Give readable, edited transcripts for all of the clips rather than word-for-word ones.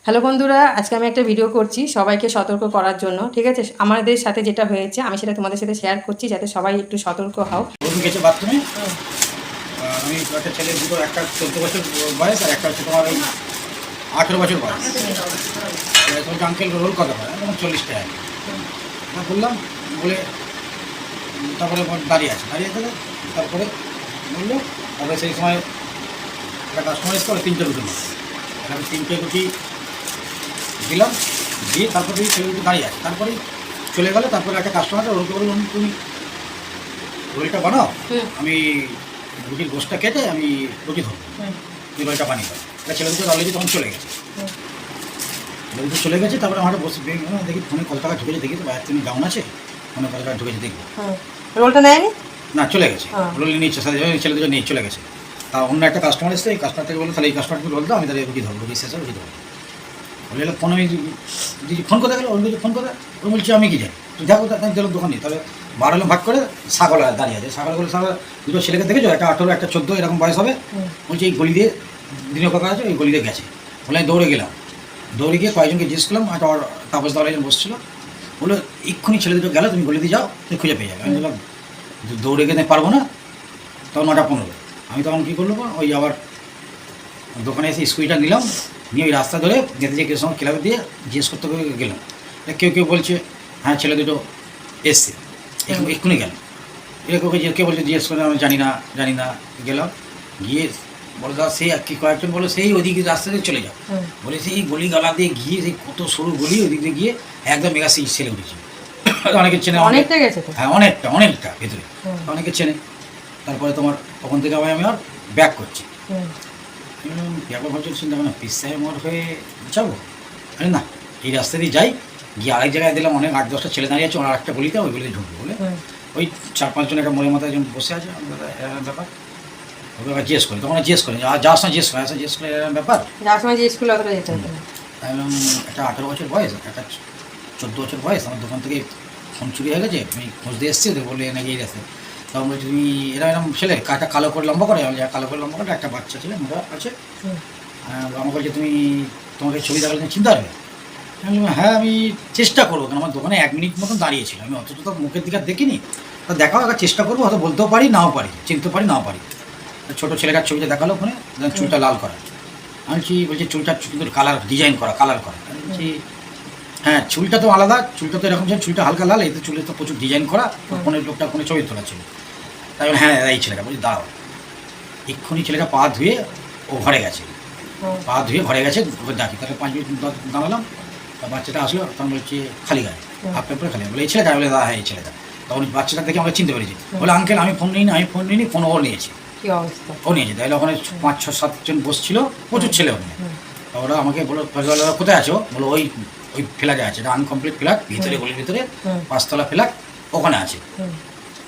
Hello বন্ধুরা, আজকে আমি একটা ভিডিও করছি সবাইকে সতর্ক করার জন্য। ঠিক আছে, আমাদের সাথে যেটা হয়েছে আমি সেটা তোমাদের সাথে শেয়ার করছি যাতে সবাই একটু সতর্ক হও। গেছে বাথরুমে। আমি একটা ছেলে দুটো, একটা 14 বছর বয়স আর একটা হচ্ছে তোমার ওই 18 বছর বয়স। তোমাকে আঙ্কেল রোল কত হয়? তখন 40 টাকা বললাম। বলে তারপরে দাঁড়িয়ে আছে তারপরে বললো। তারপরে সেই সময় একটা কাস্টমার এসে ওরা 3টে রুটি মারছে। আমি 3টে রুটি দিলাম, দিয়ে তারপরে ছেলে রুটি দাঁড়িয়ে আছে। তারপরে চলে গেলো। তারপরে একটা কাস্টমার রোলকে বললাম, তুমি রোলটা বানাও, আমি রুটির গোষ্ঠটা কেটে আমি রুটি ধরবো, তুই রোলটা বানিয়ে দাও। এটা ছেলে দুটো অলরেডি তখন চলে গেছে। চলে গেছে। তারপরে আমার বসে দেখি ফোনে কত টাকা ঢুকেছে, দেখি তো বাইরে তুমি ডাউন আছে, ফোনে কত টাকা ঢুকেছে দেখবো। রোলটা নেয়নি না, চলে গেছে। রোল নিচ্ছে ছেলে দুটো নিয়ে চলে গেছে। তা অন্য একটা কাস্টমার এসছে, এই কাস্টমার থেকে বললো তাহলে এই কাস্টমারকে রোল দাও, আমি তাহলে রুটি ধরবো, রুটি শেষে রুটি ধরবো। বলে ফোন আমি দিদি ফোন করে গেলো, ওর কাছে ফোন করে ও বলছি আমি কি যাই, তুই দেখো তাহলে দোকান নেই। তবে বার হলাম ভাগ করে ছাগল দাঁড়িয়ে আছে। ছাগলগুলো দুটো ছেলেকে দেখেছো, একটা 18 একটা 14 এরকম বয়স হবে। বলছি এই গলি দিয়ে দিনের কথা আছে, ওই গলি দিয়ে গেছে। বলে আমি দৌড়ে গেলাম, দৌড়ে গিয়ে কয়েকজনকে জিজ্ঞেস করলাম। একটা তাপস দাওয়ার একজন বসছিল, বললো এক্ষুনি ছেলে দুটো গেলো, তুমি গলি দিয়ে যাও, তুমি খুঁজে পেয়ে যাবে। আমি বললাম দৌড়ে গেতে পারবো না। তখন 9:15 আমি তখন কী করলো, ওই আবার দোকানে এসে স্কুটিটা নিলাম, নিয়ে ওই রাস্তা ধরে যেতে যে কিছু সময় ক্লাবে দিয়ে জিজ্ঞেস করতে গেলাম। কেউ কেউ বলছে হ্যাঁ ছেলে দুটো এসছে, এক্ষুনি গেল। কেউ বলছে জিজ্ঞেস করে আমি জানি না। গেলাম, গিয়ে বলো দাদা সেই কি কয়েকজন বলো সেই ওইদিকে রাস্তা দিয়ে চলে যাও। বলে সেই গলি গালা দিয়ে গিয়ে সেই কত সরু গলি, ওইদিক দিয়ে গিয়ে একদম মেগা সেই ছেলে উঠেছে। অনেকে চেনে, অনেকটা গেছে। হ্যাঁ অনেকটা ভেতরে, অনেকে চেনে। তারপরে তোমার তখন থেকে আমি আর ব্যাক করছি। ব্যাপার ভাবছি চিন্তা ভাবনা পিসায় মোড় হয়ে যাবো, আরে না এই রাস্তা দিয়ে যাই, গিয়ে আরেক জায়গায় দিলাম, অনেক 8-10টা ছেলে দাঁড়িয়ে আছে, ওনার একটা গলিতে, ওই গলিতে ঢুকবো বলে ওই 4-5 জন একটা মোড়ের মাথায় একজন বসে আছে। ব্যাপার ওকে জিজ্ঞেস করি, তখন জিজ্ঞেস করি যাওয়ার সময় জিজ্ঞেস করে এরকম ব্যাপার। যাওয়ার সময় যে স্কুলে অতটা যেতে হবে না। এবং একটা 18 বছর বয়স, একটা 14 বছর বয়স, আমার দোকান থেকে ফোন চুরি হয়ে গেছে, আমি খোঁজ দিয়ে এসছি, তো বলে নাকি এই রাস্তা। তখন বলছি তুমি এরকম ছেলে কাটা কালো করে লম্বা করে, কালো করে লম্বা করে একটা বাচ্চা ছেলে মোটা আছে। আমাকে বলছে তুমি তোমাকে ছবি দেখালে তুমি চিন্তা পারবে। আমি বললাম হ্যাঁ আমি চেষ্টা করবো, কারণ আমার দোকানে 1 মিনিট মতন দাঁড়িয়েছিল, আমি অথচ তো মুখের দিকে দেখিনি। তা দেখাও একটা চেষ্টা করবো, হয়তো বলতেও পারি নাও পারি, চিনতে পারি নাও পারি। ছোটো ছেলেটার ছবিটা দেখালো ওখানে, চুলটা লাল করা। আমি বলছি চুলটা কিন্তু কালার ডিজাইন করা, কালার করা। আমি বলছি হ্যাঁ চুলটা তো আলাদা, চুলটা তো এরকম ছিল, চুলটা হালকা লাল, এতে চুলে তো প্রচুর ডিজাইন করা, ফোনের লোকটা ফোনে ছবি তোলা ছিল। তাই বলে হ্যাঁ এই ছেলেটা। বলছি দাঁড়াও, এক্ষুনি ছেলেটা পা ধুয়ে ও ঘরে গেছে, পা ধুয়ে ঘরে গেছে, ওকে ডাকি। তাহলে 5 মিনিট দাঁড়ালাম, বাচ্চাটা আসলো, তখন বলছে খালি গায়ে, হাফ প্যান্ট পরে খালি গায়ে। বলে এই ছেলেটা? বলে দাদা হ্যাঁ এই ছেলেটা। তখন বাচ্চাটা দেখে আমরা চিনতে পেরেছি। বলে আঙ্কেল আমি ফোন নিইনি, ফোন ও নিয়েছি। ও নিয়েছে। তাহলে ওখানে 5-6-7 জন বসছিল, প্রচুর ছেলে ওখানে। ওরা আমাকে বলো কোথায় আছো, বলো ওই ফ্ল্যাটে আছে, এটা আনকমপ্লিট ফ্ল্যাট, ভিতরে গলির ভিতরে 5তলা ফ্ল্যাট, ওখানে আছে।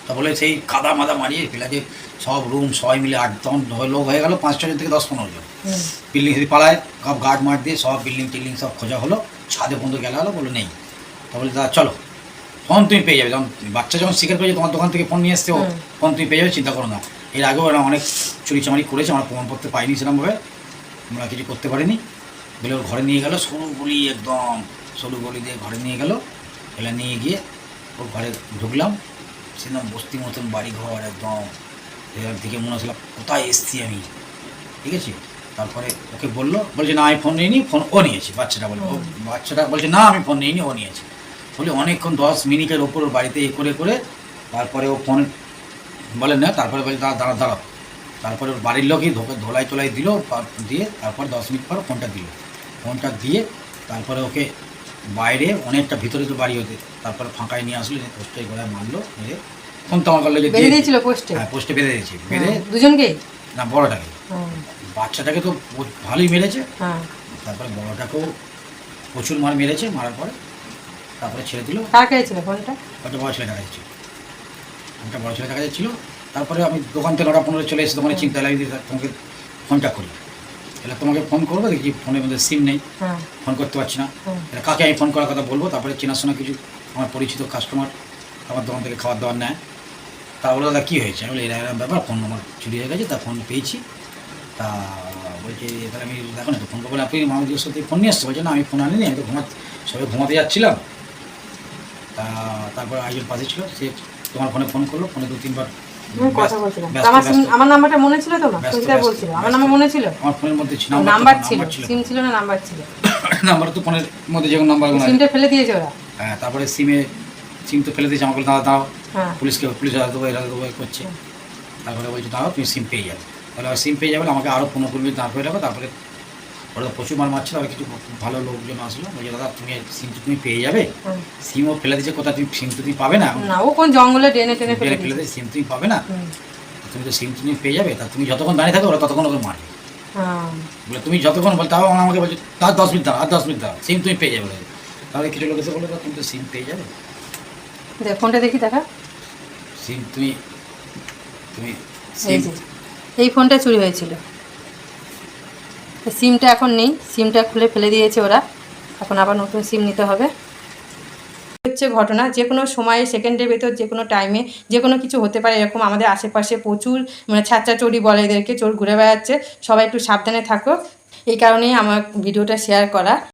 তা বলে সেই কাদা মাদা মারিয়ে ফ্ল্যাটে সব রুম সবাই মিলে 8-10 লোক হয়ে গেল, 5-6 জন থেকে 10-15 জন। বিল্ডিং যদি পাড়ায় সব গার্ড মার দিয়ে সব বিল্ডিং সব খোঁজা হলো, ছাদে পর্যন্ত গেলা হলো। বলো নেই। তা বলে দাদা চলো, ফোন তুমি পেয়ে যাবে, যখন বাচ্চা যখন স্বীকার করেছে তোমার দোকান থেকে ফোন নিয়ে এসছে, ফোন তুমি পেয়ে যাবে, চিন্তা করো না। এর আগেও এরা অনেক চুরিচামারি করেছে, আমরা প্রমাণপত্র পাইনি সেরকমভাবে, আমরা কিছু করতে পারিনি। বলে ওর ঘরে নিয়ে গেলো, সরু গলি, একদম সরু গলি দিয়ে ঘরে নিয়ে গেলো। এলা নিয়ে গিয়ে ওর ঘরে ঢুকলাম, সেরকম বস্তির মতন বাড়ি ঘর, একদম এর দিকে মনে হচ্ছিল কোথায় এসছি আমি, ঠিক আছে। তারপরে ওকে বলছে না আমি ফোন নিইনি, ফোন ও নিয়েছে। বাচ্চাটা বলছে না আমি ফোন নিইনি, ও নিয়েছে। বলে অনেকক্ষণ 10 মিনিটের ওপর ওর বাড়িতে করে তারপরে ও ফোন বলে না, তারপরে বলে দাঁড়াও। তারপরে ওর বাড়ির লোকই ধোলাই টোলাই দিল, দিয়ে তারপর 10 মিনিট পর ফোনটা দিয়ে তারপরে ওকে বাইরে অনেকটা ভিতরে তো বাড়ি হতে, তারপরে ফাঁকায় নিয়ে আসলো, পোস্টে গোড়ায় মারলো, মেরে ফোন তো আমার করলো যে বেঁধে দিয়েছিল পোস্টে। হ্যাঁ পোস্টে বেঁধে দিয়েছে। বেঁধে দুজনকেই না, বড়টাকে, বাচ্চাটাকে তো ভালোই মেরেছে, হ্যাঁ। তারপরে বড়টাকেও প্রচুর মেরেছে। মারার পরে তারপরে ছেড়ে দিল। কার কাছে ছিল ফোনটা? একটা বড় ছেলে দেখা যাচ্ছিল, তারপরে আমি দোকান থেকে 9:15 চলে এসে দোকানে চিন্তা লাগি, তোমাকে ফোনটা করি। এবার তোমাকে ফোন করবো, দেখি ফোনের মধ্যে সিম নেই, ফোন করতে পারছি না। এটা কাকে আমি ফোন করার কথা বলবো। তারপরে চেনাশোনা কিছু আমার পরিচিত কাস্টমার আমার দোকান থেকে খাবার দাবার নেয়। তা বলে দাদা কী হয়েছে? আমি বলি এরকম ব্যাপার, ফোন আমার চুরি হয়ে গেছে, তা ফোন পেয়েছি, তা বলছি তাহলে আমি দেখো না তো ফোন করবো আপনি মামা জিজ্ঞেস করতে ফোন নিয়ে আসছে বলছে না আমি ফোন আনিনি আমি তো সবাই ঘুমাতে যাচ্ছিলাম। তারপর একজন পাশে ছিল সে তোমার ফোন করলো, ফোনে 2-3 বার আমি কথা বলছিলাম ব্যস্ত, আমার ব্যস্ত। আমার নাম্বারটা মনে ছিল তোমার? ব্যস্ত, সুনিতা ব্যস্ত, বলছিল আমার ব্যস্ত। নাম্বার মনে ছিল? আমার ফোনের মধ্যে নাম্বার ছিল, সিম ছিল না নাম্বার ছিল? নাম্বার তো ফোনের মধ্যে যেমন নাম্বারগুলো আছে। সিমটা ফেলে দিয়েছে ওরা? হ্যাঁ, তারপরে সিম তো ফেলে দিয়েছে, আমাকে বলে দাও হ্যাঁ পুলিশ দেবো এরা দেবো করছে। তারপরে বলছে দাও তুমি সিম পেয়ে যাবে, তাহলে সিম পেয়ে যাবে আমাকে আরও 15-20 দাঁড় করে রাখো। তারপরে ওরা তো প্রচুর মাল মারছিল, আর কিছু ভালো লোকজন আসলো, বলছে দাদা সিম তো তুমি পেয়ে যাবে। হুম। সিমও ফেলে দিয়েছে, কোথায় তুমি সিম তো তুমি পাবে না, না ও কোন জঙ্গলে টেনে টেনে ফেলে ফেলে দিয়েছে। দিয়েছে সিম তুমি পাবে না, হুম। তুমি তো সিম তুমি পেয়ে যাবে। তা তুমি যতক্ষণ দাঁড়িয়ে থাকো ওরা ততক্ষণ ওকে মারবে। হ্যাঁ বলে তুমি যতক্ষণ বল তাও আমাকে বলছে তার 10 মিনিট দাও, আর 10 মিনিট দাও, সিম তুমি পেয়ে যাবে। তাহলে কিছু লোক এসে বলে তুমি তো সিম পেয়ে যাবে, দেখ ফোনটা দেখি দেখা। সিম তুমি এই সিম যে এই ফোনটা চুরি হয়েছিল, সিমটা এখন নেই, সিমটা খুলে ফেলে দিয়েছে ওরা, এখন আবার নতুন সিম নিতে হবে। হচ্ছে ঘটনা যে কোনো সময়ে সেকেন্ডের ভেতর যে কোনো টাইমে যে কোনো কিছু হতে পারে, এরকম আমাদের আশেপাশে প্রচুর মানে ছাচ্চা চোরই বলে এদেরকে, চোর ঘুরে বেড়াচ্ছে, সবাই একটু সাবধানে থাকো। এই কারণেই আমার ভিডিওটা শেয়ার করা।